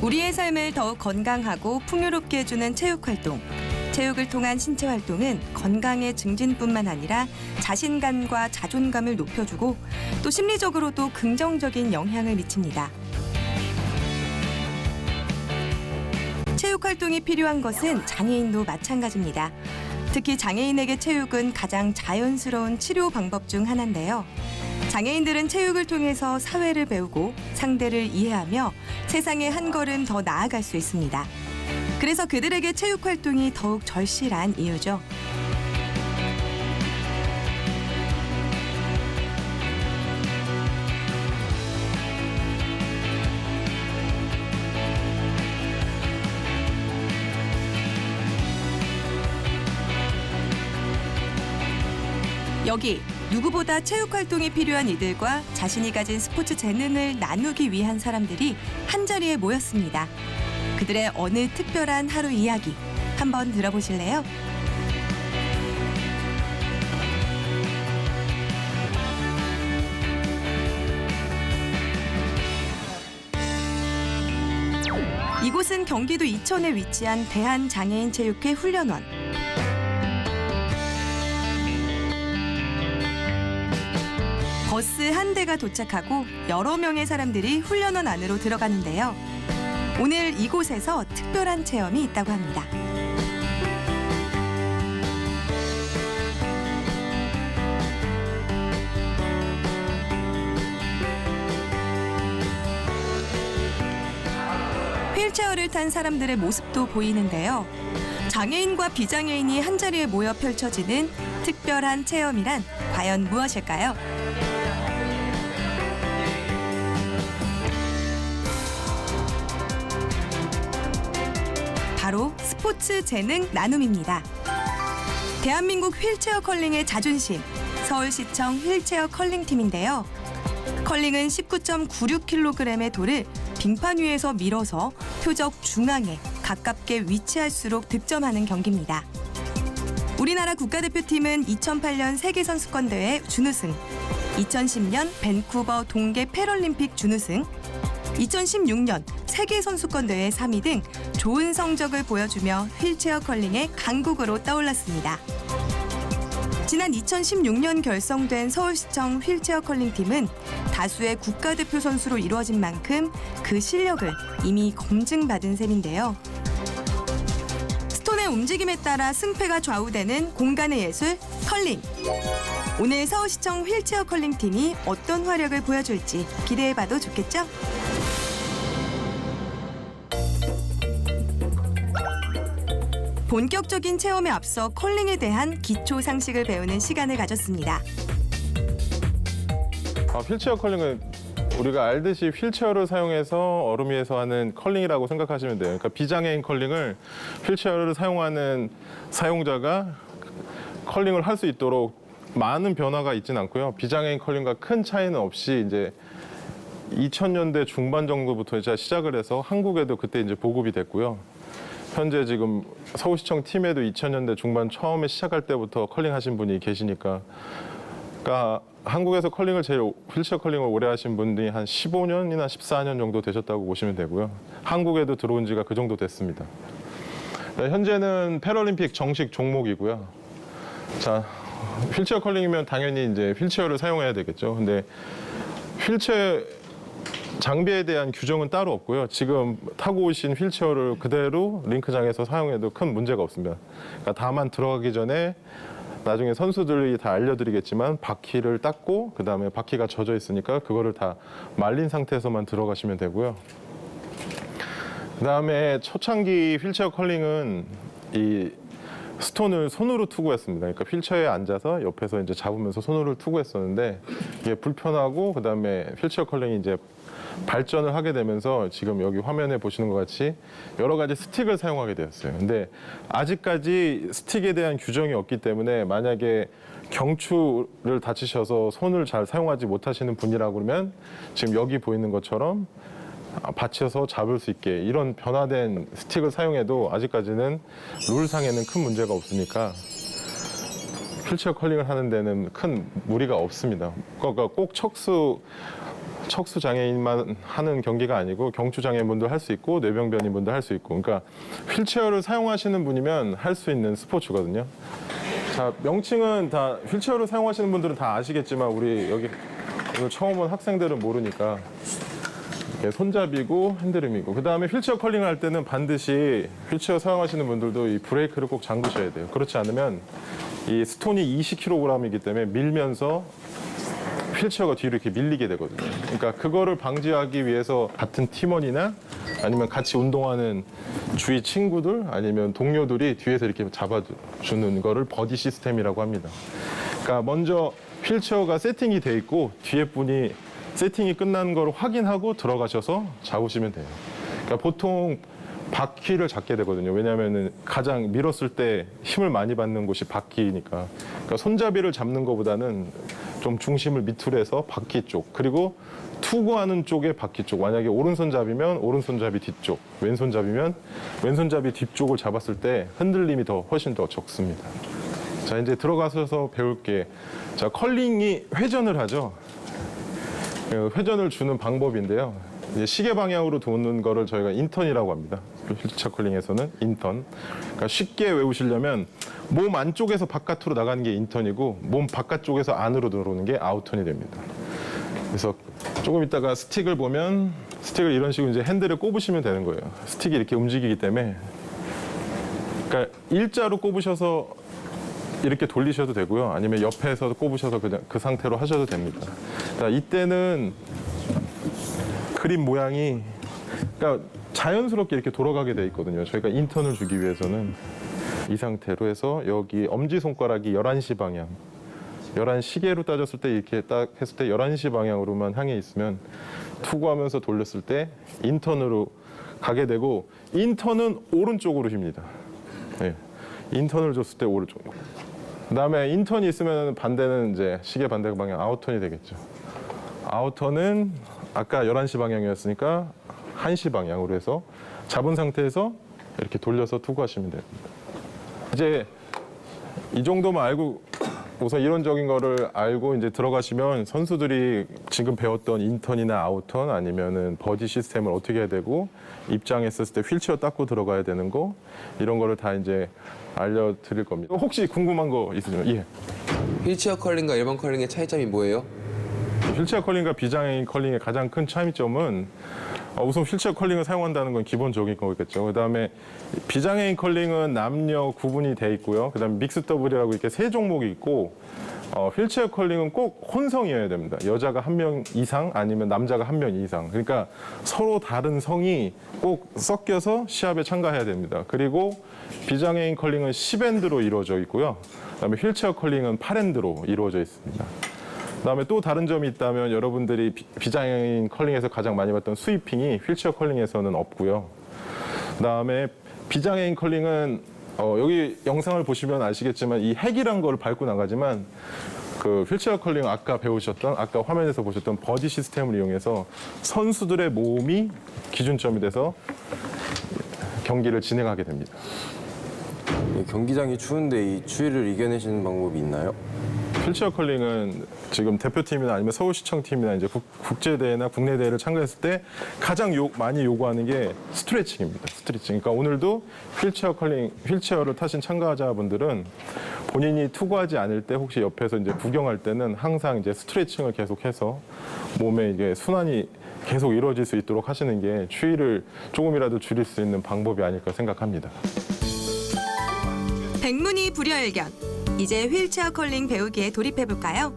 우리의 삶을 더욱 건강하고 풍요롭게 해주는 체육활동. 체육을 통한 신체 활동은 건강의 증진뿐만 아니라 자신감과 자존감을 높여주고 또 심리적으로도 긍정적인 영향을 미칩니다. 체육활동이 필요한 것은 장애인도 마찬가지입니다. 특히 장애인에게 체육은 가장 자연스러운 치료 방법 중 하나인데요. 장애인들은 체육을 통해서 사회를 배우고 상대를 이해하며 세상에 한 걸음 더 나아갈 수 있습니다. 그래서 그들에게 체육 활동이 더욱 절실한 이유죠. 여기 누구보다 체육 활동이 필요한 이들과 자신이 가진 스포츠 재능을 나누기 위한 사람들이 한자리에 모였습니다. 그들의 어느 특별한 하루 이야기 한번 들어보실래요? 이곳은 경기도 이천에 위치한 대한장애인체육회 훈련원. 버스 한 대가 도착하고 여러 명의 사람들이 훈련원 안으로 들어가는데요. 오늘 이곳에서 특별한 체험이 있다고 합니다. 휠체어를 탄 사람들의 모습도 보이는데요. 장애인과 비장애인이 한자리에 모여 펼쳐지는 특별한 체험이란 과연 무엇일까요? 바로 스포츠 재능 나눔입니다. 대한민국 휠체어 컬링의 자존심, 서울시청 휠체어 컬링팀인데요. 컬링은 19.96kg의 돌을 빙판 위에서 밀어서 표적 중앙에 가깝게 위치할수록 득점하는 경기입니다. 우리나라 국가대표팀은 2008년 세계선수권대회 준우승, 2010년 밴쿠버 동계 패럴림픽 준우승, 2016년 세계선수권대회 3위 등 좋은 성적을 보여주며 휠체어 컬링의 강국으로 떠올랐습니다. 지난 2016년 결성된 서울시청 휠체어 컬링팀은 다수의 국가대표 선수로 이루어진 만큼 그 실력을 이미 검증받은 셈인데요. 스톤의 움직임에 따라 승패가 좌우되는 공간의 예술, 컬링. 오늘 서울시청 휠체어 컬링팀이 어떤 활약을 보여줄지 기대해봐도 좋겠죠? 본격적인 체험에 앞서 컬링에 대한 기초 상식을 배우는 시간을 가졌습니다. 휠체어 컬링은 우리가 알듯이 휠체어를 사용해서 얼음 위에서 하는 컬링이라고 생각하시면 돼요. 그러니까 비장애인 컬링을 휠체어를 사용하는 사용자가 컬링을 할 수 있도록 많은 변화가 있지는 않고요. 비장애인 컬링과 큰 차이는 없이 이제 2000년대 중반 정도부터 이제 시작을 해서 한국에도 그때 이제 보급이 됐고요. 현재 지금 서울시청 팀에도 2000년대 중반 처음에 시작할 때부터 컬링 하신 분이 계시니까, 그러니까 한국에서 컬링을 휠체어 컬링을 오래 하신 분들이 한 15년이나 14년 정도 되셨다고 보시면 되고요. 한국에도 들어온 지가 그 정도 됐습니다. 현재는 패럴림픽 정식 종목이고요. 자, 휠체어 컬링이면 당연히 이제 휠체어를 사용해야 되겠죠. 근데 휠체어 장비에 대한 규정은 따로 없고요. 지금 타고 오신 휠체어를 그대로 링크장에서 사용해도 큰 문제가 없습니다. 그러니까 다만 들어가기 전에 나중에 선수들이 다 알려드리겠지만 바퀴를 닦고 그다음에 바퀴가 젖어 있으니까 그거를 다 말린 상태에서만 들어가시면 되고요. 그다음에 초창기 휠체어 컬링은 이 스톤을 손으로 투구했습니다. 그러니까 휠체어에 앉아서 옆에서 이제 잡으면서 손으로 투구했었는데 이게 불편하고 그다음에 휠체어 컬링이 이제 발전을 하게 되면서 지금 여기 화면에 보시는 것 같이 여러 가지 스틱을 사용하게 되었어요. 근데 아직까지 스틱에 대한 규정이 없기 때문에 만약에 경추를 다치셔서 손을 잘 사용하지 못하시는 분이라고 그러면 지금 여기 보이는 것처럼 받쳐서 잡을 수 있게 이런 변화된 스틱을 사용해도 아직까지는 룰상에는 큰 문제가 없으니까 휠체어 컬링을 하는 데는 큰 무리가 없습니다. 그러니까 꼭 척수 척수 장애인만 하는 경기가 아니고 경추 장애인분도 할 수 있고 뇌병변인분도 할 수 있고, 그러니까 휠체어를 사용하시는 분이면 할 수 있는 스포츠거든요. 자, 명칭은 다 휠체어를 사용하시는 분들은 다 아시겠지만 우리 여기 오늘 처음 온 학생들은 모르니까 이게 손잡이고 핸드름이고, 그 다음에 휠체어 컬링을 할 때는 반드시 휠체어 사용하시는 분들도 이 브레이크를 꼭 잠그셔야 돼요. 그렇지 않으면 이 스톤이 20kg이기 때문에 밀면서 휠체어가 뒤로 이렇게 밀리게 되거든요. 그러니까 그거를 방지하기 위해서 같은 팀원이나 아니면 같이 운동하는 주위 친구들 아니면 동료들이 뒤에서 이렇게 잡아주는 거를 버디 시스템이라고 합니다. 그러니까 먼저 휠체어가 세팅이 돼 있고 뒤에 분이 세팅이 끝난 걸 확인하고 들어가셔서 잡으시면 돼요. 그러니까 보통 바퀴를 잡게 되거든요. 왜냐하면 가장 밀었을 때 힘을 많이 받는 곳이 바퀴니까. 그러니까 손잡이를 잡는 것보다는 좀 중심을 밑으로 해서 바퀴 쪽, 그리고 투구하는 쪽의 바퀴 쪽. 만약에 오른손잡이면 오른손잡이 뒤쪽, 왼손잡이면 왼손잡이 뒤쪽을 잡았을 때 흔들림이 훨씬 더 적습니다. 자, 이제 들어가셔서 배울 게, 자, 컬링이 회전을 하죠. 회전을 주는 방법인데요. 이제 시계 방향으로 도는 거를 저희가 인턴이라고 합니다. 휠체어 컬링에서는 인턴. 그러니까 쉽게 외우시려면 몸 안쪽에서 바깥으로 나가는 게 인턴이고 몸 바깥쪽에서 안으로 들어오는 게 아웃턴이 됩니다. 그래서 조금 있다가 스틱을 보면 스틱을 이런 식으로 이제 핸들을 꼽으시면 되는 거예요. 스틱이 이렇게 움직이기 때문에. 그러니까 일자로 꼽으셔서 이렇게 돌리셔도 되고요. 아니면 옆에서 꼽으셔서 그냥 그 상태로 하셔도 됩니다. 자, 이때는 그림 모양이 그러니까 자연스럽게 이렇게 돌아가게 돼 있거든요. 저희가 인턴을 주기 위해서는 이 상태로 해서 여기 엄지손가락이 11시 방향, 11시계로 따졌을 때 이렇게 딱 했을 때 11시 방향으로만 향해 있으면 투구하면서 돌렸을 때 인턴으로 가게 되고, 인턴은 오른쪽으로 힙니다. 네. 인턴을 줬을 때 오른쪽. 그다음에 인턴이 있으면 반대는 이제 시계 반대 방향 아웃턴이 되겠죠. 아웃턴은 아까 11시 방향이었으니까 1시 방향으로 해서 잡은 상태에서 이렇게 돌려서 투구하시면 됩니다. 이제 이 정도만 알고, 우선 이론적인 거를 알고 이제 들어가시면 선수들이 지금 배웠던 인턴이나 아웃턴 아니면은 버디 시스템을 어떻게 해야 되고, 입장했을 때 휠체어 닦고 들어가야 되는 거, 이런 거를 다 이제 알려드릴 겁니다. 혹시 궁금한 거 있으시면? 예. 휠체어 컬링과 일반 컬링의 차이점이 뭐예요? 휠체어 컬링과 비장애인 컬링의 가장 큰 차이점은 우선 휠체어 컬링을 사용한다는 건 기본적인 거겠죠. 그다음에 비장애인 컬링은 남녀 구분이 돼 있고요. 그다음에 믹스 더블이라고 이렇게 세 종목이 있고, 휠체어 컬링은 꼭 혼성이어야 됩니다. 여자가 1명 이상 아니면 남자가 1명 이상. 그러니까 서로 다른 성이 꼭 섞여서 시합에 참가해야 됩니다. 그리고 비장애인 컬링은 10엔드로 이루어져 있고요. 그다음에 휠체어 컬링은 8엔드로 이루어져 있습니다. 그다음에 또 다른 점이 있다면, 여러분들이 비장애인 컬링에서 가장 많이 봤던 스위핑이 휠체어 컬링에서는 없고요. 그다음에 비장애인 컬링은 여기 영상을 보시면 아시겠지만 이 핵이란 걸 밟고 나가지만, 그 휠체어 컬링 아까 배우셨던, 아까 화면에서 보셨던 버디 시스템을 이용해서 선수들의 몸이 기준점이 돼서 경기를 진행하게 됩니다. 경기장이 추운데 이 추위를 이겨내시는 방법이 있나요? 휠체어 컬링은 지금 대표팀이나 아니면 서울시청팀이나 이제 국제대회나 국내 대회를 참가했을 때 가장 많이 요구하는 게 스트레칭입니다. 스트레칭. 그러니까 오늘도 휠체어 컬링, 휠체어를 타신 참가자분들은 본인이 투구하지 않을 때 혹시 옆에서 이제 구경할 때는 항상 이제 스트레칭을 계속해서 몸에 이게 순환이 계속 이루어질 수 있도록 하시는 게 추위를 조금이라도 줄일 수 있는 방법이 아닐까 생각합니다. 백문이 불여일견. 이제 휠체어 컬링 배우기에 돌입해볼까요?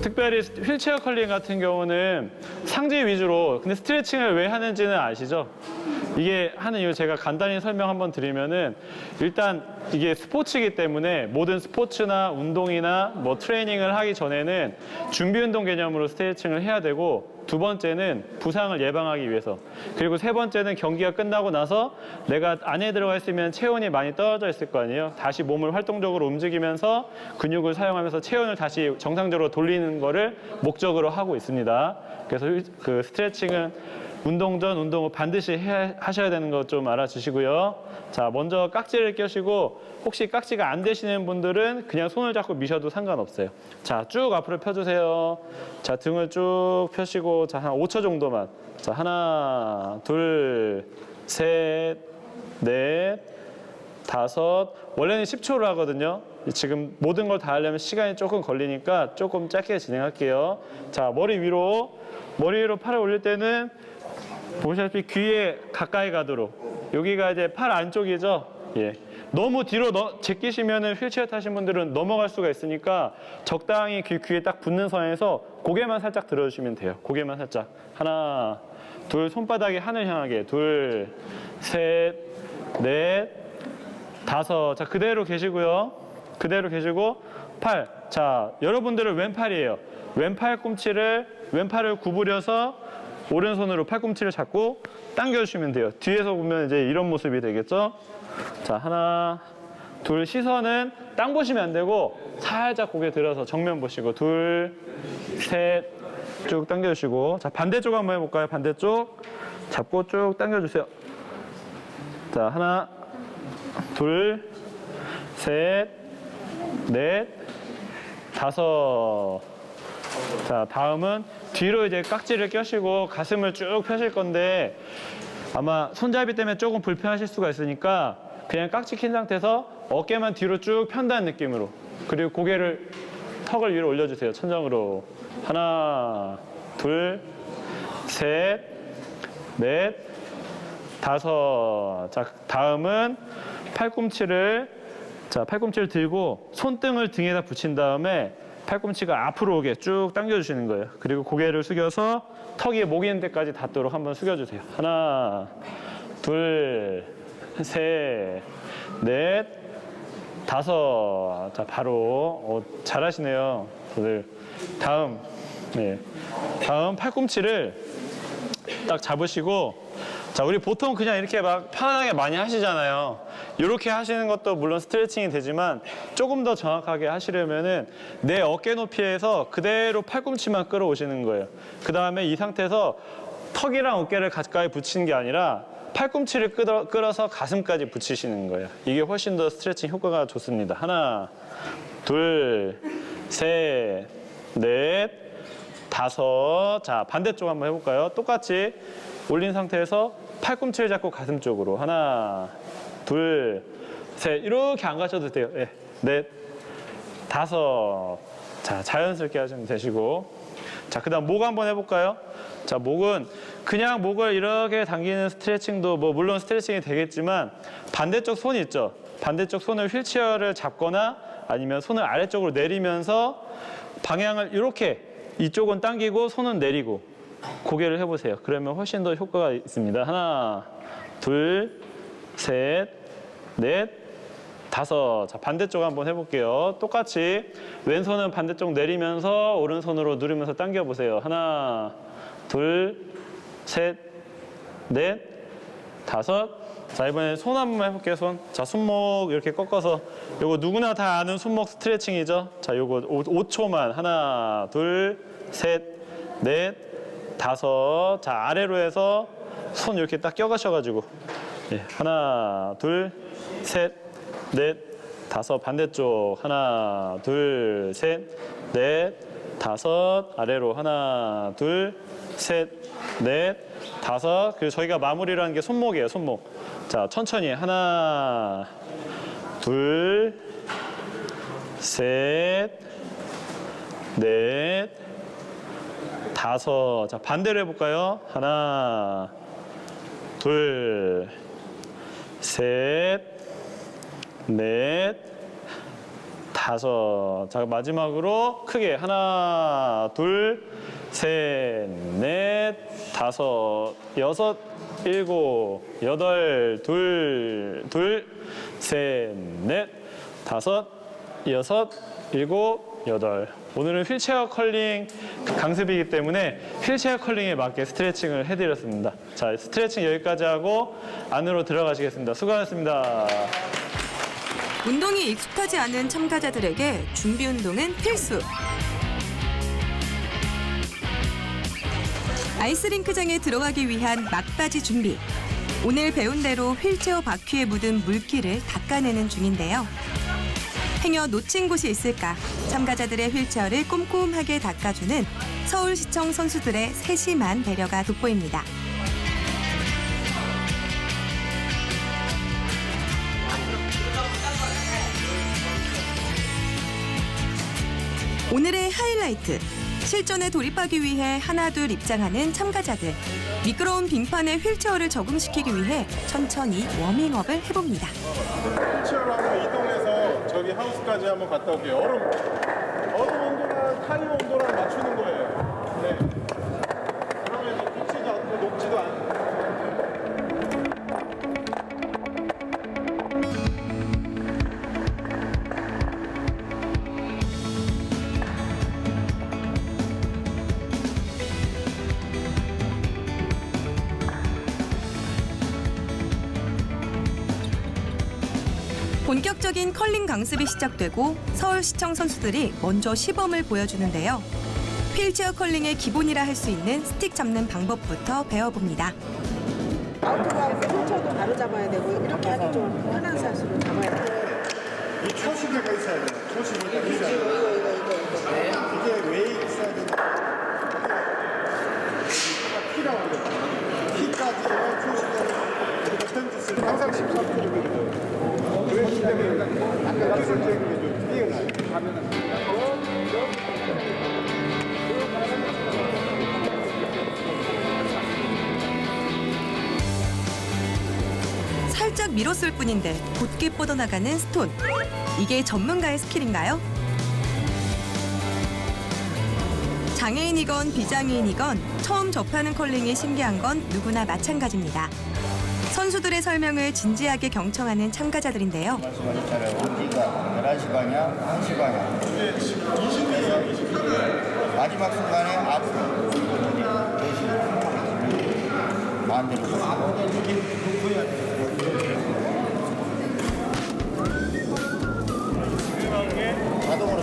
특별히 휠체어 컬링 같은 경우는 상체 위주로, 근데 스트레칭을 왜 하는지는 아시죠? 이게 하는 이유 제가 간단히 설명 한번 드리면은, 일단 이게 스포츠이기 때문에 모든 스포츠나 운동이나 뭐 트레이닝을 하기 전에는 준비 운동 개념으로 스트레칭을 해야 되고, 두 번째는 부상을 예방하기 위해서, 그리고 세 번째는 경기가 끝나고 나서 내가 안에 들어가 있으면 체온이 많이 떨어져 있을 거 아니에요. 다시 몸을 활동적으로 움직이면서 근육을 사용하면서 체온을 다시 정상적으로 돌리는 거를 목적으로 하고 있습니다. 그래서 그 스트레칭은 운동 전, 운동 후 반드시 하셔야 되는 거 좀 알아주시고요. 자, 먼저 깍지를 껴시고 혹시 깍지가 안 되시는 분들은 그냥 손을 잡고 미셔도 상관없어요. 자, 쭉 앞으로 펴주세요. 자, 등을 쭉 펴시고 자, 한 5초 정도만. 자, 하나, 둘, 셋, 넷, 다섯. 원래는 10초로 하거든요. 지금 모든 걸 다 하려면 시간이 조금 걸리니까 조금 짧게 진행할게요. 자, 머리 위로 팔을 올릴 때는 보시다시피 귀에 가까이 가도록. 여기가 이제 팔 안쪽이죠. 예. 너무 뒤로 제끼시면은 휠체어 타신 분들은 넘어갈 수가 있으니까 적당히 귀에 딱 붙는 선에서 고개만 살짝 들어주시면 돼요. 고개만 살짝. 하나, 둘, 손바닥이 하늘 향하게. 둘, 셋, 넷, 다섯. 자, 그대로 계시고요. 그대로 계시고 팔. 자, 여러분들은 왼팔이에요. 왼팔을 구부려서 오른손으로 팔꿈치를 잡고 당겨주시면 돼요. 뒤에서 보면 이제 이런 모습이 되겠죠? 자, 하나, 둘, 시선은 땅 보시면 안 되고 살짝 고개 들어서 정면 보시고 둘, 셋, 쭉 당겨주시고 자, 반대쪽 한번 해볼까요? 반대쪽 잡고 쭉 당겨주세요. 자, 하나, 둘, 셋, 넷, 다섯. 자, 다음은 뒤로 이제 깍지를 껴시고 가슴을 쭉 펴실 건데 아마 손잡이 때문에 조금 불편하실 수가 있으니까 그냥 깍지 낀 상태에서 어깨만 뒤로 쭉 편다는 느낌으로 그리고 고개를 턱을 위로 올려주세요. 천장으로. 하나, 둘, 셋, 넷, 다섯. 자, 다음은 팔꿈치를 들고 손등을 등에다 붙인 다음에 팔꿈치가 앞으로 오게 쭉 당겨주시는 거예요. 그리고 고개를 숙여서 턱이 목 있는 데까지 닿도록 한번 숙여주세요. 하나, 둘, 셋, 넷, 다섯. 자, 바로 잘하시네요. 다들. 다음 팔꿈치를 딱 잡으시고 자, 우리 보통 그냥 이렇게 막 편안하게 많이 하시잖아요. 이렇게 하시는 것도 물론 스트레칭이 되지만 조금 더 정확하게 하시려면은 내 어깨 높이에서 그대로 팔꿈치만 끌어오시는 거예요. 그 다음에 이 상태에서 턱이랑 어깨를 가까이 붙이는 게 아니라 팔꿈치를 끌어서 가슴까지 붙이시는 거예요. 이게 훨씬 더 스트레칭 효과가 좋습니다. 하나, 둘, 셋, 넷, 다섯. 자, 반대쪽 한번 해볼까요? 똑같이 올린 상태에서 팔꿈치를 잡고 가슴 쪽으로. 하나, 둘, 셋. 이렇게 안 가셔도 돼요. 네, 넷, 다섯. 자, 자연스럽게 하시면 되시고. 자, 그 다음 목 한번 해볼까요? 자, 목은 그냥 목을 이렇게 당기는 스트레칭도 물론 스트레칭이 되겠지만 반대쪽 손 있죠? 반대쪽 손을 휠체어를 잡거나 아니면 손을 아래쪽으로 내리면서 방향을 이렇게 이쪽은 당기고 손은 내리고 고개를 해보세요. 그러면 훨씬 더 효과가 있습니다. 하나, 둘, 셋, 넷, 다섯. 자, 반대쪽 한번 해볼게요. 똑같이 왼손은 반대쪽 내리면서 오른손으로 누르면서 당겨보세요. 하나, 둘, 셋, 넷, 다섯. 자, 이번에 손 한번 해볼게요. 손. 자, 손목 이렇게 꺾어서 요거 누구나 다 아는 손목 스트레칭이죠. 자, 요거 5초만. 하나, 둘, 셋, 넷, 다섯. 자, 아래로 해서 손 이렇게 딱 껴가셔가지고 하나, 둘, 셋, 넷, 다섯. 반대쪽. 하나, 둘, 셋, 넷, 다섯. 아래로. 하나, 둘, 셋, 넷, 다섯. 그리고 저희가 마무리를 하는 게 손목이에요. 손목. 자, 천천히. 하나, 둘, 셋, 넷, 다섯. 자, 반대로 해볼까요? 하나, 둘, 셋, 넷, 다섯. 자, 마지막으로 크게 하나, 둘, 셋, 넷, 다섯, 여섯, 일곱, 여덟, 둘, 셋, 넷, 다섯, 여섯, 일곱, 여덟. 오늘은 휠체어 컬링 강습이기 때문에 휠체어 컬링에 맞게 스트레칭을 해드렸습니다. 자, 스트레칭 여기까지 하고 안으로 들어가시겠습니다. 수고하셨습니다. 운동이 익숙하지 않은 참가자들에게 준비 운동은 필수. 아이스링크장에 들어가기 위한 막바지 준비. 오늘 배운 대로 휠체어 바퀴에 묻은 물기를 닦아내는 중인데요. 행여 놓친 곳이 있을까 참가자들의 휠체어를 꼼꼼하게 닦아주는 서울시청 선수들의 세심한 배려가 돋보입니다. 오늘의 하이라이트. 실전에 돌입하기 위해 하나둘 입장하는 참가자들. 미끄러운 빙판에 휠체어를 적응시키기 위해 천천히 워밍업을 해봅니다. 휠체어로 한번 이동해서 저기 하우스까지 한번 갔다 올게요. 얼음 온도랑 타이어 온도랑 맞추는 거예요. 네. 그러면 이제 붙지도 않고 녹지도 않고. 본격적인 컬링 강습이 시작되고 서울시청 선수들이 먼저 시범을 보여주는데요. 휠체어 컬링의 기본이라 할 수 있는 스틱 잡는 방법부터 배워봅니다. 아웃하고 휠체어도 바로 잡아야 되고 이렇게 하기 좀 편한 샷으로 잡아야 돼요. 이 초시계가 있어야 돼요. 초시계가 있어야 돼요. 이게 왜 있어야 되냐? 피라고 그래요. 피까지의 초시계를 우리가 편집을 항상 13%거든요. 그렇기 때문에 아까 기술적인 게좀 뛰어나요. 가면은. 살짝 밀었을 뿐인데 곧게 뻗어나가는 스톤. 이게 전문가의 스킬인가요? 장애인이건 비장애인이건 처음 접하는 컬링이 신기한 건 누구나 마찬가지입니다. 선수들의 설명을 진지하게 경청하는 참가자들인데요. 말씀하셨잖아요. 어디가 11시 방향, 1시 방향. 마지막 순간에 앞으로 대신 반대로 자동으로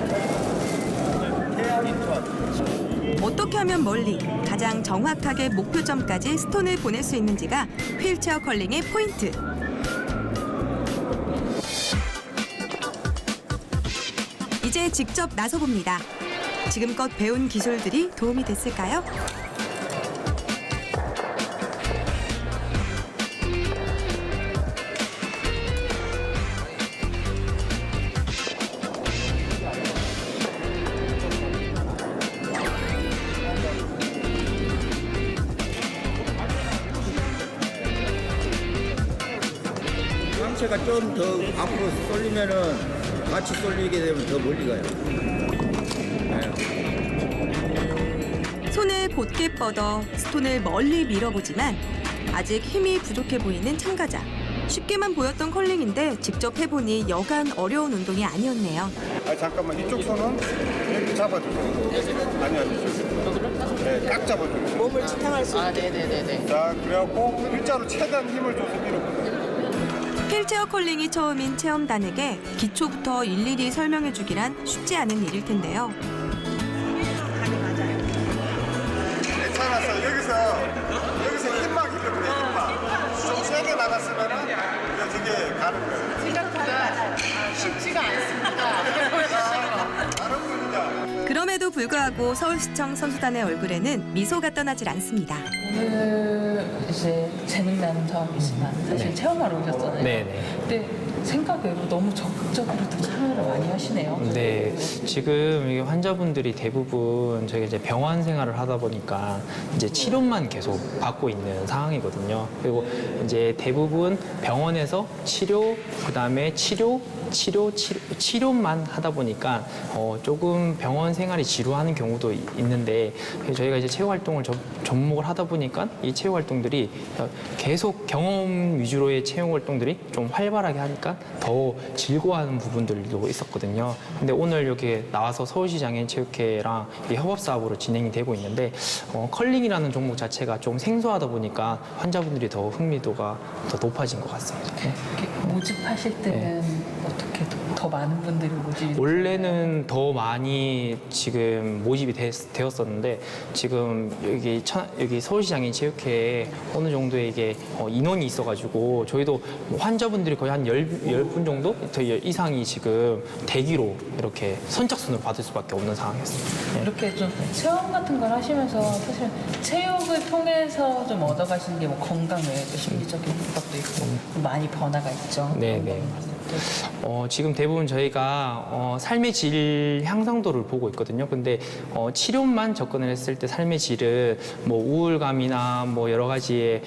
어떻게 하면 멀리 가장 정확하게 목표점까지 스톤을 보낼 수 있는지가 휠체어 컬링의 포인트. 이제 직접 나서봅니다. 지금껏 배운 기술들이 도움이 됐을까요? 상체가 좀 더 앞으로 쏠리면은 같이 쏠리게 되면 더 멀리 가요. 손을 곧게 뻗어 스톤을 멀리 밀어보지만 아직 힘이 부족해 보이는 참가자. 쉽게만 보였던 컬링인데 직접 해보니 여간 어려운 운동이 아니었네요. 아 잠깐만 이쪽 손은 이렇게 잡아주세요. 아니요. 네, 딱 잡아주세요. 몸을 지탱할 수 있게. 자, 그래갖고 일자로 최대한 힘을 줘서 밀어보세요. 휠체어 컬링이 처음인 체험단에게 기초부터 일일이 설명해주기란 쉽지 않은 일일 텐데요. 괜찮았어. 여기서 힘만 입으면 돼. 힘만. 좀 세게 나갔으면은 저게 가는 거예요. 생각보다 쉽지가 않습니다. 다른 분이다. 그럼에도 불구하고 서울시청 선수단의 얼굴에는 미소가 떠나질 않습니다. 오늘 이제 재능나는 사업이지만 사실 체험하러 오셨잖아요. 네네. 근데 생각외로 너무 적극적으로 또 참여를 많이 하시네요. 네, 지금 이게 환자분들이 대부분 저희가 이제 병원 생활을 하다 보니까 이제 치료만 계속 받고 있는 상황이거든요. 그리고 이제 대부분 병원에서 치료, 그다음에 치료만 하다 보니까 조금 병원 생활이 지루하는 경우도 있는데 저희가 이제 체육 활동을 접목을 하다 보니까 이 체육 활동들이 계속 경험 위주로의 체육 활동들이 좀 활발하게 하니까 더 즐거워하는 부분들도 있었거든요. 근데 오늘 여기 나와서 서울시 장애인 체육회랑 협업 사업으로 진행이 되고 있는데 컬링이라는 종목 자체가 좀 생소하다 보니까 환자분들이 더 흥미도가 더 높아진 것 같습니다. 네. 이렇게 모집하실 때는 어떻게 더 많은 분들이 모집이 원래는 더 많이 지금 모집이 되었었는데 지금 여기 서울시장애인 체육회에 어느 정도의 이게 인원이 있어가지고 저희도 환자분들이 거의 한 10분 정도 더 이상이 지금 대기로 이렇게 선착순을 받을 수밖에 없는 상황이었습니다. 네. 이렇게 좀 체험 같은 걸 하시면서 사실 체육을 통해서 좀 얻어가시는 게 뭐 건강 외에 또 심리적인 것도 있고 많이 변화가 있죠. 네네. 지금 대부분 저희가 삶의 질 향상도를 보고 있거든요. 근데 치료만 접근을 했을 때 삶의 질은 뭐 우울감이나 뭐 여러 가지의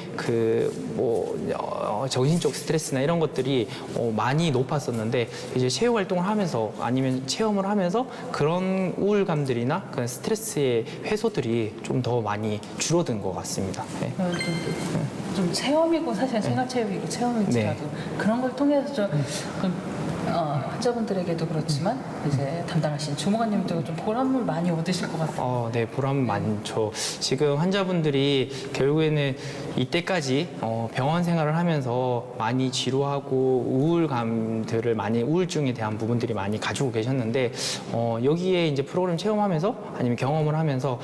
정신적 스트레스나 이런 것들이 많이 높았었는데 이제 체육 활동을 하면서 아니면 체험을 하면서 그런 우울감들이나 그런 스트레스의 해소들이 좀 더 많이 줄어든 것 같습니다. 네. 좀 체험이고 사실 생활체육이고 체험일지라도 그런 걸 통해서 좀 환자분들에게도 그렇지만 이제 담당하신 주무관님도 좀 보람을 많이 얻으실 것 같아요. 네, 보람 많죠. 지금 환자분들이 결국에는 이때까지 병원 생활을 하면서 많이 지루하고 우울증에 대한 부분들이 많이 가지고 계셨는데 여기에 이제 프로그램 체험하면서 아니면 경험을 하면서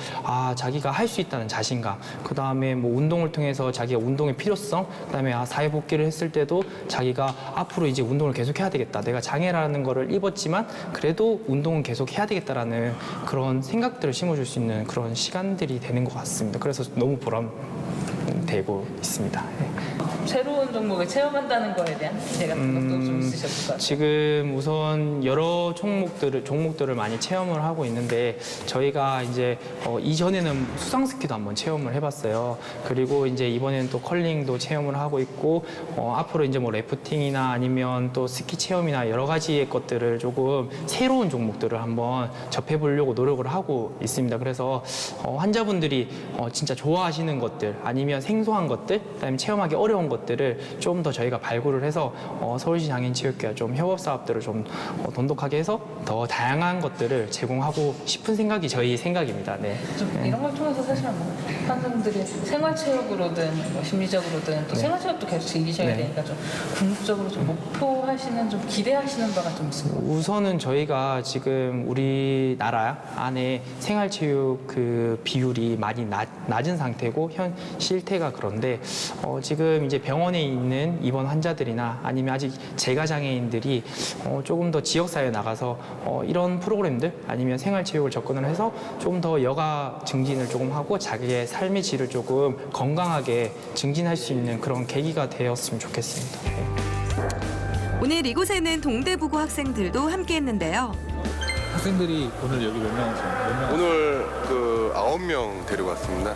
자기가 할 수 있다는 자신감, 그 다음에 뭐 운동을 통해서 자기가 운동의 필요성, 그 다음에 사회 복귀를 했을 때도 자기가 앞으로 이제 운동을 계속 해야 되겠다. 내가 장애라는 거를 입었지만 그래도 운동은 계속 해야 되겠다라는 그런 생각들을 심어줄 수 있는 그런 시간들이 되는 것 같습니다. 그래서 너무 보람되고 있습니다. 네. 새로운 종목을 체험한다는 거에 대한 기대 같은 것도 좀 있으셨을 것 같아요. 지금 우선 여러 종목들을 많이 체험을 하고 있는데 저희가 이제 이전에는 수상스키도 한번 체험을 해봤어요. 그리고 이제 이번에는 또 컬링도 체험을 하고 있고 앞으로 이제 뭐 래프팅이나 아니면 또 스키 체험이나 여러 가지의 것들을 조금 새로운 종목들을 한번 접해보려고 노력을 하고 있습니다. 그래서 환자분들이 진짜 좋아하시는 것들 아니면 생소한 것들, 그다음에 체험하기 어려운 것들을 좀 더 저희가 발굴을 해서 서울시 장애인체육회와 좀 협업 사업들을 좀 돈독하게 해서 더 다양한 것들을 제공하고 싶은 생각이 저희 생각입니다. 네. 좀 이런 걸 통해서 사실 뭐 환자분들이 생활체육으로든 뭐 심리적으로든 또 생활체육도 계속 즐기셔야 되니까 좀 궁극적으로 좀 목표하시는 좀 기대하시는 바가 좀 있습니다. 우선은 저희가 지금 우리나라 안에 생활체육 그 비율이 많이 낮은 상태고 현 실태가 그런데 지금 이제 병원에 있는 입원 환자들이나 아니면 아직 재가 장애인들이 조금 더 지역사회에 나가서 이런 프로그램들 아니면 생활체육을 접근을 해서 좀 더 여가 증진을 조금 하고 자기의 삶의 질을 조금 건강하게 증진할 수 있는 그런 계기가 되었으면 좋겠습니다. 네. 오늘 이곳에는 동대부고 학생들도 함께했는데요. 학생들이 오늘 여기 몇 명 오셨나요? 오늘 9명 데리고 왔습니다.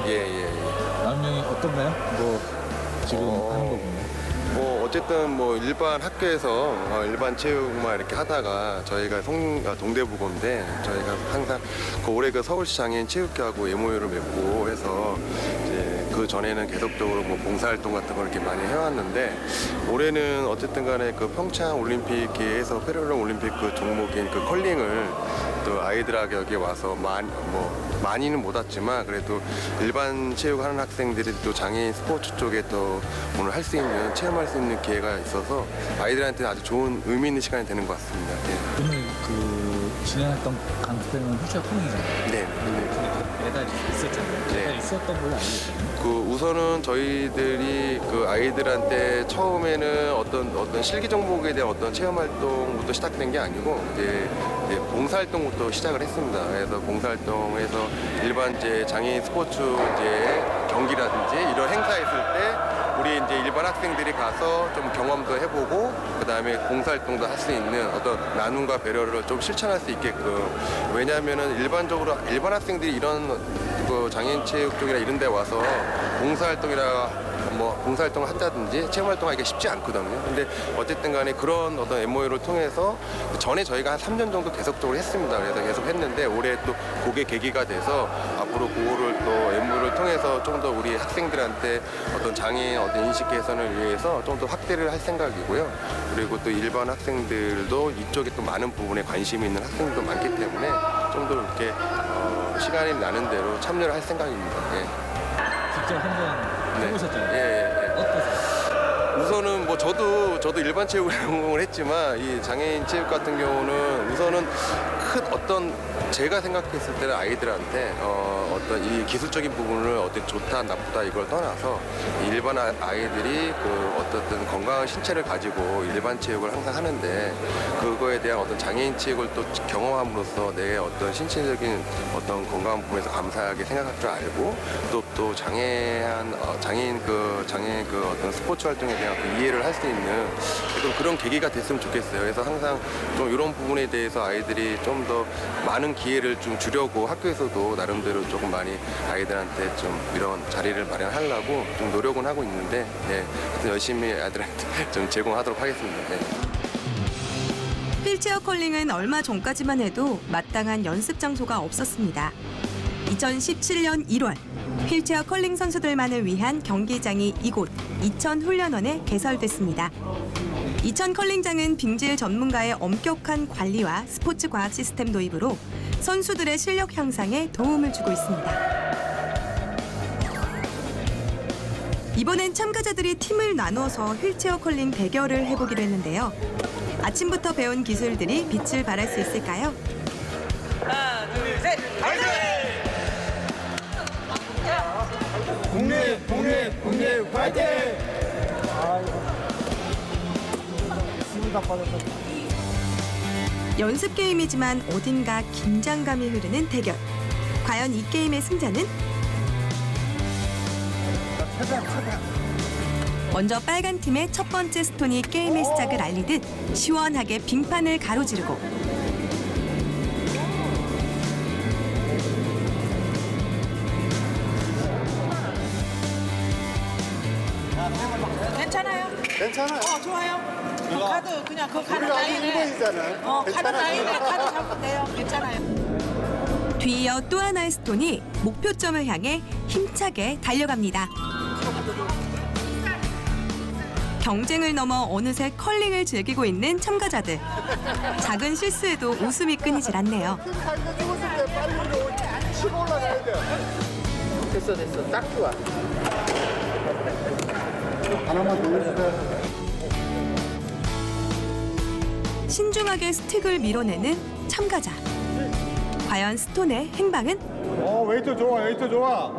예. 9명이 어떤가요? 뭐 지금 하는 거 보면. 뭐 어쨌든 뭐 일반 학교에서 일반 체육만 이렇게 하다가 저희가 동대부고인데 저희가 항상 올해 서울시 장애인 체육회하고 MOU를 맺고 해서 이제 그 전에는 계속적으로 뭐 봉사활동 같은 걸 이렇게 많이 해왔는데 올해는 어쨌든 간에 평창 올림픽에서 패럴림 올림픽 종목인 컬링을 또 아이들하고 여기 와서 많이는 못 왔지만 그래도 일반 체육하는 학생들이 또 장애인 스포츠 쪽에 또 오늘 할 수 있는 체험할 수 있는 기회가 있어서 아이들한테는 아주 좋은 의미 있는 시간이 되는 것 같습니다. 네. 오늘 진행했던 강습회는 휠체어 통이잖아요. 네. 매달 있었잖아요. 네. 매달 있었던 걸로 알고 있거든요. 우선은 저희들이 아이들한테 처음에는 어떤 실기 종목에 대한 어떤 체험 활동부터 시작된 게 아니고 이제 봉사활동부터 시작을 했습니다. 그래서 봉사활동에서 일반 장애인 스포츠 경기라든지 이런 행사 있을 때 우리 일반 학생들이 가서 좀 경험도 해보고 그 다음에 봉사활동도 할 수 있는 어떤 나눔과 배려를 좀 실천할 수 있게끔 왜냐하면은 일반적으로 일반 학생들이 이런 장애인 체육 쪽이나 이런 데 와서 봉사활동을 한다든지 체험활동하기가 쉽지 않거든요. 근데 어쨌든 간에 그런 어떤 MOU를 통해서 전에 저희가 한 3년 정도 계속적으로 했습니다. 그래서 계속 했는데 올해 또 그게 계기가 돼서 앞으로 그거를 또 MOU를 통해서 좀 더 우리 학생들한테 어떤 장애인 인식 개선을 위해서 좀 더 확대를 할 생각이고요. 그리고 또 일반 학생들도 이쪽에 또 많은 부분에 관심이 있는 학생들도 많기 때문에 좀 더 이렇게 시간이 나는 대로 참여를 할 생각입니다. 예. 직접 한번 해보셨잖아요. 예. 어떠세요? 우선은 우선은 뭐 저도 일반 체육을 전공을 했지만 이 장애인 체육 같은 경우는 우선은 큰 어떤 제가 생각했을 때는 아이들한테 어떤 이 기술적인 부분을 어떻게 좋다 나쁘다 이걸 떠나서 일반 아이들이 그 어떻든 건강한 신체를 가지고 일반 체육을 항상 하는데 그거에 대한 어떤 장애인 체육을 또 경험함으로써 내 어떤 신체적인 어떤 건강한 부분에서 감사하게 생각할 줄 알고 또 장애인 그 어떤 스포츠 활동에 대한 그 이해를 할 수 있는 그런 계기가 됐으면 좋겠어요. 그래서 항상 좀 이런 부분에 대해서 아이들이 좀 더 많은 기회를 좀 주려고 학교에서도 나름대로 조금 많이 아이들한테 좀 이런 자리를 마련하려고 좀 노력은 하고 있는데 열심히 아이들한테 좀 제공하도록 하겠습니다. 네. 휠체어 컬링은 얼마 전까지만 해도 마땅한 연습 장소가 없었습니다. 2017년 1월 휠체어 컬링 선수들만을 위한 경기장이 이곳 이천훈련원에 개설됐습니다. 이천 컬링장은 빙질 전문가의 엄격한 관리와 스포츠 과학 시스템 도입으로 선수들의 실력 향상에 도움을 주고 있습니다. 이번엔 참가자들이 팀을 나눠서 휠체어 컬링 대결을 해보기로 했는데요. 아침부터 배운 기술들이 빛을 발할 수 있을까요? 하나, 둘, 셋, 파이팅! 국내 파이팅! 연습 게임이지만 어딘가 긴장감이 흐르는 대결. 과연 이 게임의 승자는? 먼저 빨간 팀의 첫 번째 스톤이 게임의 시작을 알리듯 시원하게 빙판을 가로지르고 괜찮아요? 좋아요. 그 카드 그냥 그 카드 라인에 카드 라인에 카드 잡으면 돼요. 괜찮아요. 뒤이어 또 하나의 스톤이 목표점을 향해 힘차게 달려갑니다. 경쟁을 넘어 어느새 컬링을 즐기고 있는 참가자들. 작은 실수에도 웃음이 끊이질 않네요. 됐어. 딱 좋아. 하나만 더 해주세요. 신중하게 스틱을 밀어내는 참가자. 과연 스톤의 행방은? 웨이트 좋아.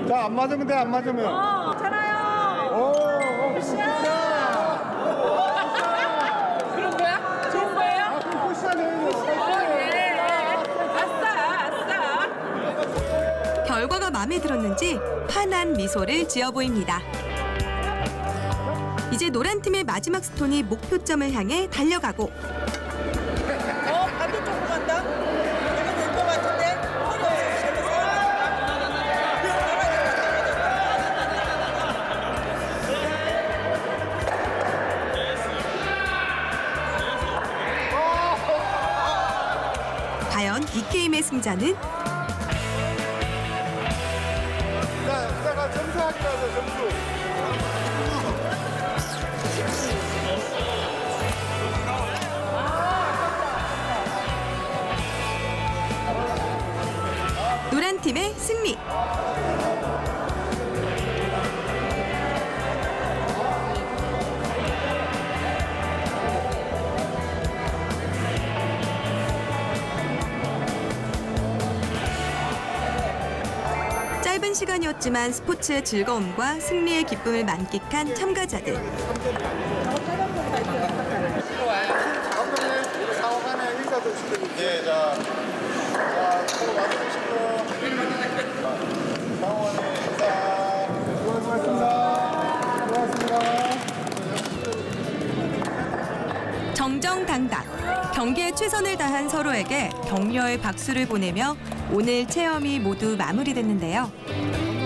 자, 안 맞으면 돼, 안 맞으면. 괜찮아요. 그런 거야? 좋은 거예요? 아싸. 결과가 마음에 들었는지 환한 미소를 지어 보입니다. 이제 노란 팀의 마지막 스톤이 목표점을 향해 달려가고 반대쪽으로 간다? 이거 될것 같은데? 허리 없어서 과연 이 게임의 승자는? 내가 점수하기 나서 점수. 노란 팀의 승리. 짧은 시간이었지만 스포츠의 즐거움과 승리의 기쁨을 만끽한 참가자들. 감독님, 사후간에 인사 좀 시켜주세요. 자, 서로 와주시고. 상원에 인사. 수고하셨습니다. 정정당당 경기에 최선을 다한 서로에게 격려의 박수를 보내며 오늘 체험이 모두 마무리됐는데요.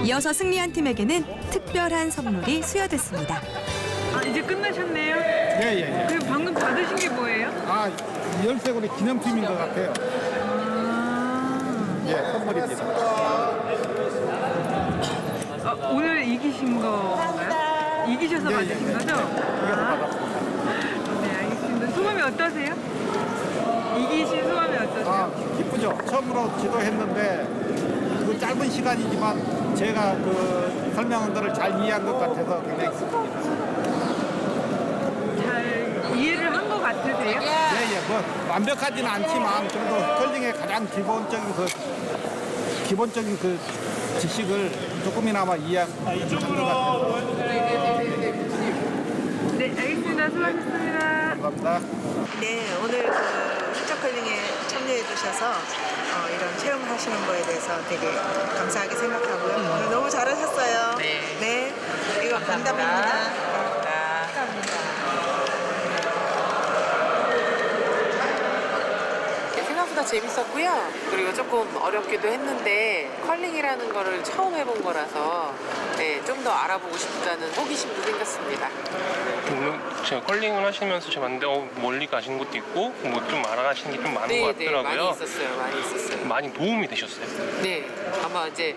이어서 승리한 팀에게는 특별한 선물이 수여됐습니다. 이제 끝나셨네요? 예. 그리고 방금 받으신 게 뭐예요? 열쇠고리 기념품인 것 같아요. 예, 선물입니다. 오늘 이기신 건가요? 이기셔서 받으신 거죠? 네, 알겠습니다. 소감이 어떠세요? 이기신 소감이 어떠세요? 기쁘죠. 처음으로 지도했는데 그 짧은 시간이지만 제가 그 설명들을 잘 이해한 것 같아서 굉장히 기쁩니다. 잘 이해를 한 것 같으세요? 예, 뭐 완벽하지는 않지만 그래도 컬링의 가장 기본적인 그 지식을 조금이나마 이해한 것 같아요. 네, 알겠습니다. 수고하셨습니다. 감사합니다. 네, 오늘 그 휠체어 컬링에 참여해 주셔서 이런 체험하시는 거에 대해서 되게 감사하게 생각하고요. 오늘 너무 잘하셨어요. 네. 이거 감사합니다. 생각보다 재밌었고요. 그리고 조금 어렵기도 했는데 컬링이라는 거를 처음 해본 거라서 좀 더 알아보고 싶다는 호기심도 생겼습니다. 제가 컬링을 하시면서 제가 봤는데 멀리 가신 것도 있고 뭐 좀 알아가시는 게 좀 많은 것 같더라고요. 많이 있었어요. 많이 도움이 되셨어요. 네, 아마 이제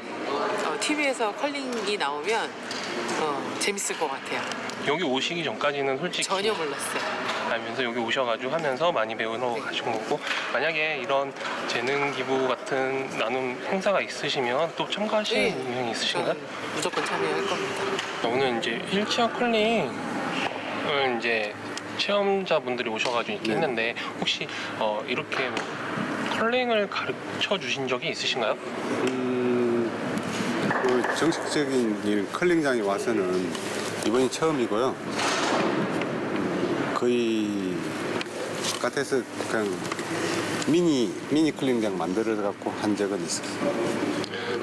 TV에서 컬링이 나오면 재밌을 것 같아요. 여기 오시기 전까지는 솔직히 전혀 몰랐어요. 알면서 여기 오셔가지고 하면서 많이 배우러 가신 거고, 만약에 이런 재능 기부 같은 나눔 행사가 있으시면 또 참가하시는 의향이 있으신가요? 저는 무조건 참여할 겁니다. 오늘 이제 휠체어 컬링을 이제 체험자분들이 오셔가지고 이렇게 했는데 혹시 이렇게 뭐 컬링을 가르쳐 주신 적이 있으신가요? 그 정식적인 컬링장에 와서는 이번이 처음이고요. 거의 바깥에서 그냥 미니 컬링장 만들어 갖고 한 적은 있었어요.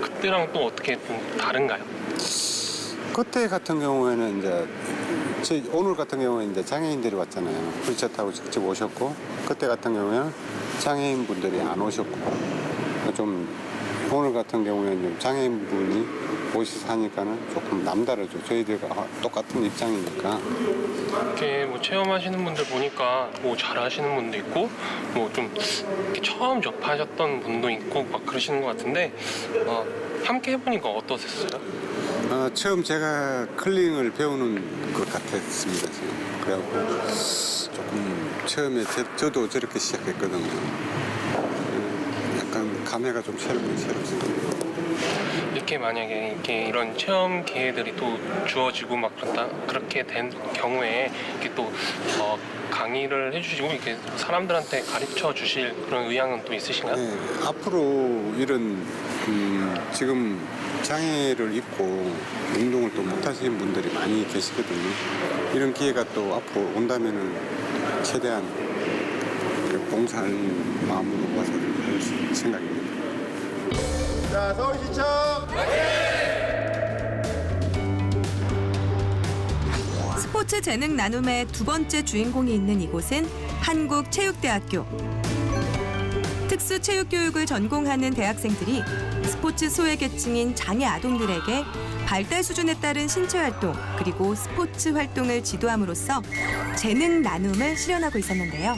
그때랑 또 어떻게 좀 다른가요? 그때 같은 경우에는 이제 오늘 같은 경우에 이제 장애인들이 왔잖아요. 휠체어 타고 직접 오셨고, 그때 같은 경우에는 장애인분들이 안 오셨고, 좀 오늘 같은 경우에는 좀 장애인분이 오셔서 하니까는 조금 남다르죠. 저희들과 똑같은 입장이니까. 이렇게 뭐 체험하시는 분들 보니까 뭐 잘하시는 분도 있고 뭐 좀 처음 접하셨던 분도 있고 막 그러시는 것 같은데 함께 해보니까 어떠셨어요? 처음 제가 컬링을 배우는 것 같았습니다. 지금. 그래갖고 조금 처음에 저도 저렇게 시작했거든요. 약간 감회가 좀 새롭습니다. 이렇게 만약에 이런 체험 기회들이 또 주어지고 막 그렇게 된 경우에 이렇게 또 강의를 해주시고 이렇게 사람들한테 가르쳐 주실 그런 의향은 또 있으신가요? 네, 앞으로 이런 지금 장애를 입고 운동을 또 못하시는 분들이 많이 계시거든요. 이런 기회가 또 앞으로 온다면은 최대한 봉사할 마음으로 와서 할 생각입니다. 자, 서울시청 스포츠 재능 나눔의 두 번째 주인공이 있는 이곳은 한국체육대학교. 특수체육교육을 전공하는 대학생들이 스포츠 소외계층인 장애 아동들에게 발달 수준에 따른 신체 활동 그리고 스포츠 활동을 지도함으로써 재능 나눔을 실현하고 있었는데요.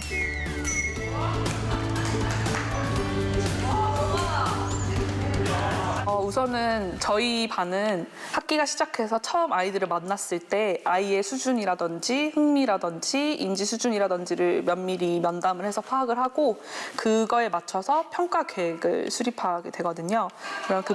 우선은 저희 반은 학기가 시작해서 처음 아이들을 만났을 때 아이의 수준이라든지 흥미라든지 인지 수준이라든지를 면밀히 면담을 해서 파악을 하고 그거에 맞춰서 평가 계획을 수립하게 되거든요. 그럼 그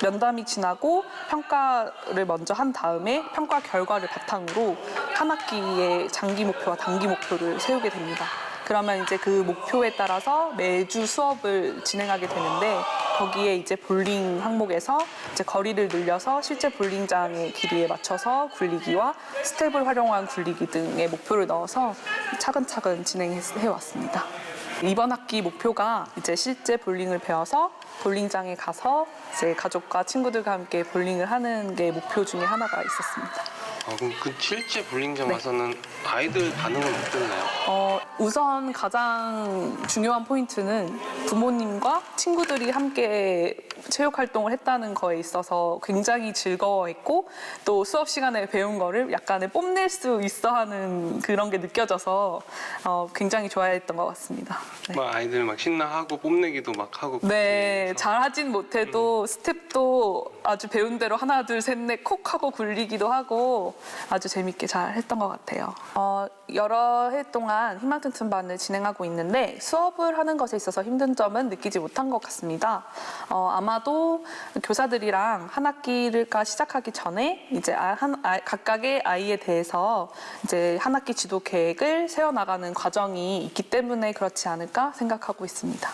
면담이 지나고 평가를 먼저 한 다음에 평가 결과를 바탕으로 한 학기의 장기 목표와 단기 목표를 세우게 됩니다. 그러면 이제 그 목표에 따라서 매주 수업을 진행하게 되는데 거기에 이제 볼링 항목에서 이제 거리를 늘려서 실제 볼링장의 길이에 맞춰서 굴리기와 스텝을 활용한 굴리기 등의 목표를 넣어서 차근차근 진행해 왔습니다. 이번 학기 목표가 이제 실제 볼링을 배워서 볼링장에 가서 이제 가족과 친구들과 함께 볼링을 하는 게 목표 중에 하나가 있었습니다. 그럼 그 실제 볼링장 가서는 아이들 반응은 어땠나요? 우선 가장 중요한 포인트는 부모님과 친구들이 함께 체육 활동을 했다는 거에 있어서 굉장히 즐거워했고 또 수업 시간에 배운 거를 약간의 뽐낼 수 있어 하는 그런 게 느껴져서 굉장히 좋아했던 것 같습니다. 네. 막 아이들 막 신나하고 뽐내기도 막 하고. 네, 잘하진 못해도 스텝도 아주 배운 대로 하나, 둘, 셋, 넷 콕 하고 굴리기도 하고 아주 재밌게 잘 했던 것 같아요. 여러 해 동안 희망튼튼반을 진행하고 있는데 수업을 하는 것에 있어서 힘든 점은 느끼지 못한 것 같습니다. 아마도 교사들이랑 한 학기가 시작하기 전에 이제 각각의 아이에 대해서 이제 한 학기 지도 계획을 세워나가는 과정이 있기 때문에 그렇지 않을까 생각하고 있습니다.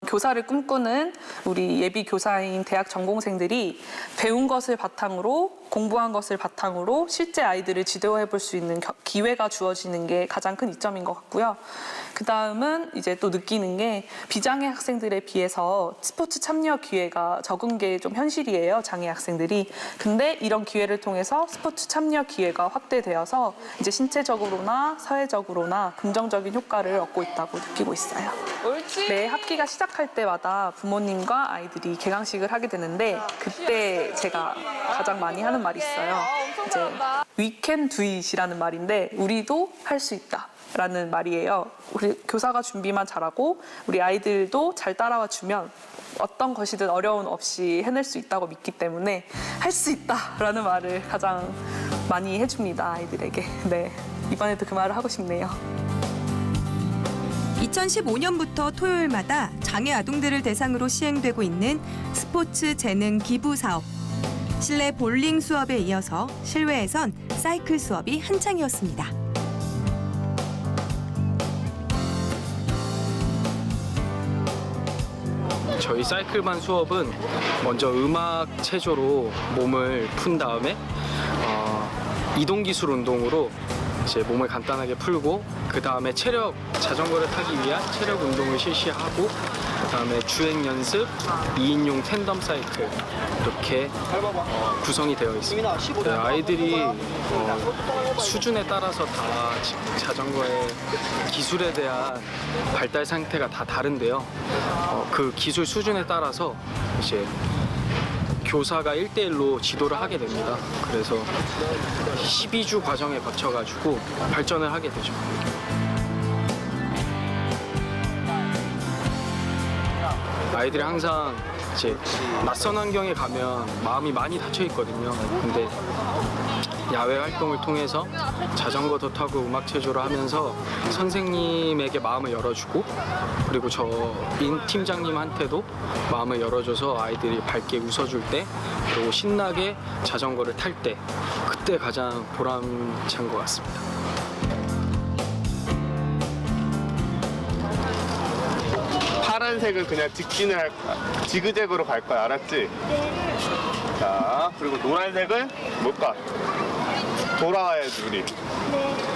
교사를 꿈꾸는 우리 예비 교사인 대학 전공생들이 배운 것을 바탕으로 공부한 것을 바탕으로 실제 아이들을 지도해 볼 수 있는 기회가 주어지는 게 가장 큰 이점인 것 같고요. 그 다음은 이제 또 느끼는 게 비장애 학생들에 비해서 스포츠 참여 기회가 적은 게 좀 현실이에요, 장애 학생들이. 근데 이런 기회를 통해서 스포츠 참여 기회가 확대되어서 이제 신체적으로나 사회적으로나 긍정적인 효과를 얻고 있다고 느끼고 있어요. 매 학기가 시작할 때마다 부모님과 아이들이 개강식을 하게 되는데 그때 제가 가장 많이 하는 말이 있어요. 이제 We can do it이라는 말인데 우리도 할 수 있다. 라는 말이에요. 우리 교사가 준비만 잘하고 우리 아이들도 잘 따라와 주면 어떤 것이든 어려움 없이 해낼 수 있다고 믿기 때문에 할 수 있다라는 말을 가장 많이 해줍니다, 아이들에게. 네, 이번에도 그 말을 하고 싶네요. 2015년부터 토요일마다 장애 아동들을 대상으로 시행되고 있는 스포츠 재능 기부 사업. 실내 볼링 수업에 이어서 실외에선 사이클 수업이 한창이었습니다. 저희 사이클반 수업은 먼저 음악 체조로 몸을 푼 다음에 이동기술 운동으로 이제 몸을 간단하게 풀고 그 다음에 자전거를 타기 위한 체력 운동을 실시하고 그 다음에 주행 연습, 2인용 텐덤 사이클 이렇게 구성이 되어 있습니다. 네, 아이들이 수준에 따라서 다 자전거의 기술에 대한 발달 상태가 다 다른데요. 그 기술 수준에 따라서 이제 교사가 1대1로 지도를 하게 됩니다. 그래서 12주 과정에 거쳐가지고 발전을 하게 되죠. 아이들이 항상 이제 낯선 환경에 가면 마음이 많이 닫혀 있거든요. 근데 야외 활동을 통해서 자전거도 타고 음악 체조를 하면서 선생님에게 마음을 열어주고 그리고 저인 팀장님한테도 마음을 열어줘서 아이들이 밝게 웃어줄 때 그리고 신나게 자전거를 탈 때 그때 가장 보람찬 것 같습니다. 파란색은 그냥 직진을 할 거야. 지그재그로 갈 거야. 알았지? 자, 그리고 노란색은 못 가. 돌아와야지, 우리.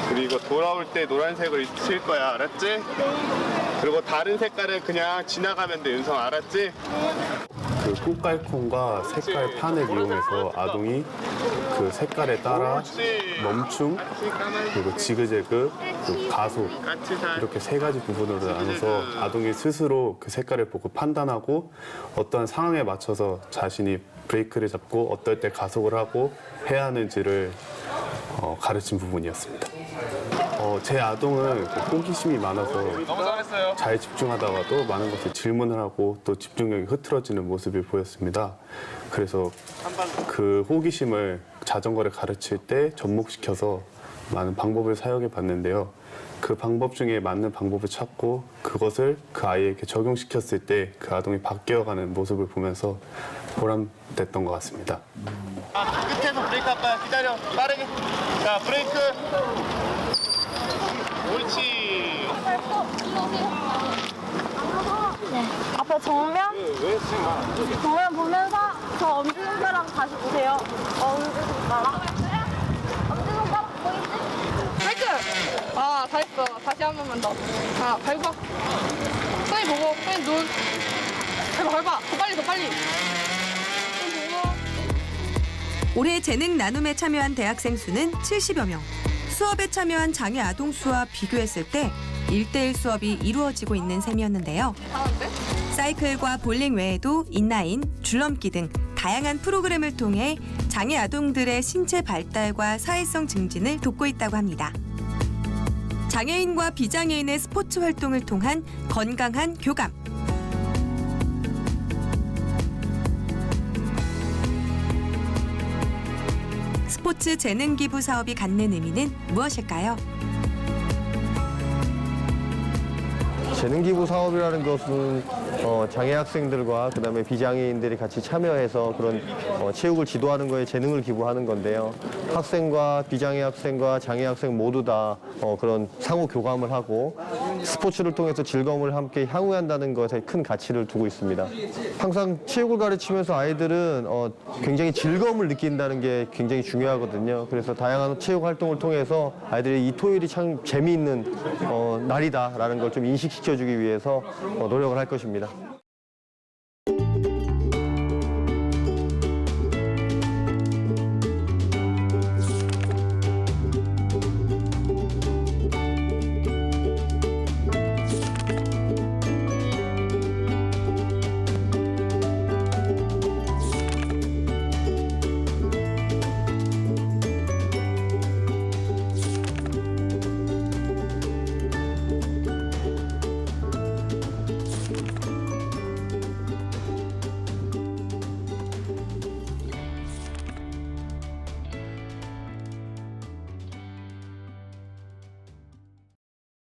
그리고 돌아올 때 노란색을 칠 거야. 알았지? 그리고 다른 색깔은 그냥 지나가면 돼. 윤성, 알았지? 그 꽃갈콘과 색깔 판을 이용해서 아동이 그 색깔에 따라 멈춤, 그리고 지그재그, 그리고 가속 이렇게 세 가지 부분으로 나눠서 아동이 스스로 그 색깔을 보고 판단하고 어떤 상황에 맞춰서 자신이 브레이크를 잡고 어떨 때 가속을 하고 해야 하는지를 가르친 부분이었습니다. 제 아동은 호기심이 많아서 잘 집중하다가도 많은 것을 질문을 하고 또 집중력이 흐트러지는 모습을 보였습니다. 그래서 그 호기심을 자전거를 가르칠 때 접목시켜서 많은 방법을 사용해 봤는데요. 그 방법 중에 맞는 방법을 찾고 그것을 그 아이에게 적용시켰을 때 그 아동이 바뀌어가는 모습을 보면서 보람됐던 것 같습니다. 끝에서 브레이크 할 거야. 기다려. 빠르게. 자, 브레이크. 옳지. 네. 앞에 정면 보면서 저 엄지손가락 다시 보세요. 엄지손가락. 엄지손가락 보이지? 브레이크! 아, 잘했어. 다시 한 번만 더. 자, 밟아. 손이 보고, 손이 눈. 밟아. 더 빨리, 더 빨리. 올해 재능 나눔에 참여한 대학생 수는 70여 명. 수업에 참여한 장애 아동 수와 비교했을 때 1:1 수업이 이루어지고 있는 셈이었는데요. 사이클과 볼링 외에도 인라인, 줄넘기 등 다양한 프로그램을 통해 장애 아동들의 신체 발달과 사회성 증진을 돕고 있다고 합니다. 장애인과 비장애인의 스포츠 활동을 통한 건강한 교감. 스포츠 재능 기부 사업이 갖는 의미는 무엇일까요? 재능 기부 사업이라는 것은 장애 학생들과 그다음에 비장애인들이 같이 참여해서 그런 체육을 지도하는 거에 재능을 기부하는 건데요. 학생과 비장애 학생과 장애 학생 모두 다 그런 상호 교감을 하고 스포츠를 통해서 즐거움을 함께 향유한다는 것에 큰 가치를 두고 있습니다. 항상 체육을 가르치면서 아이들은 굉장히 즐거움을 느낀다는 게 굉장히 중요하거든요. 그래서 다양한 체육 활동을 통해서 아이들이 이 토요일이 참 재미있는 날이다라는 걸 좀 인식시켜주기 위해서 노력을 할 것입니다.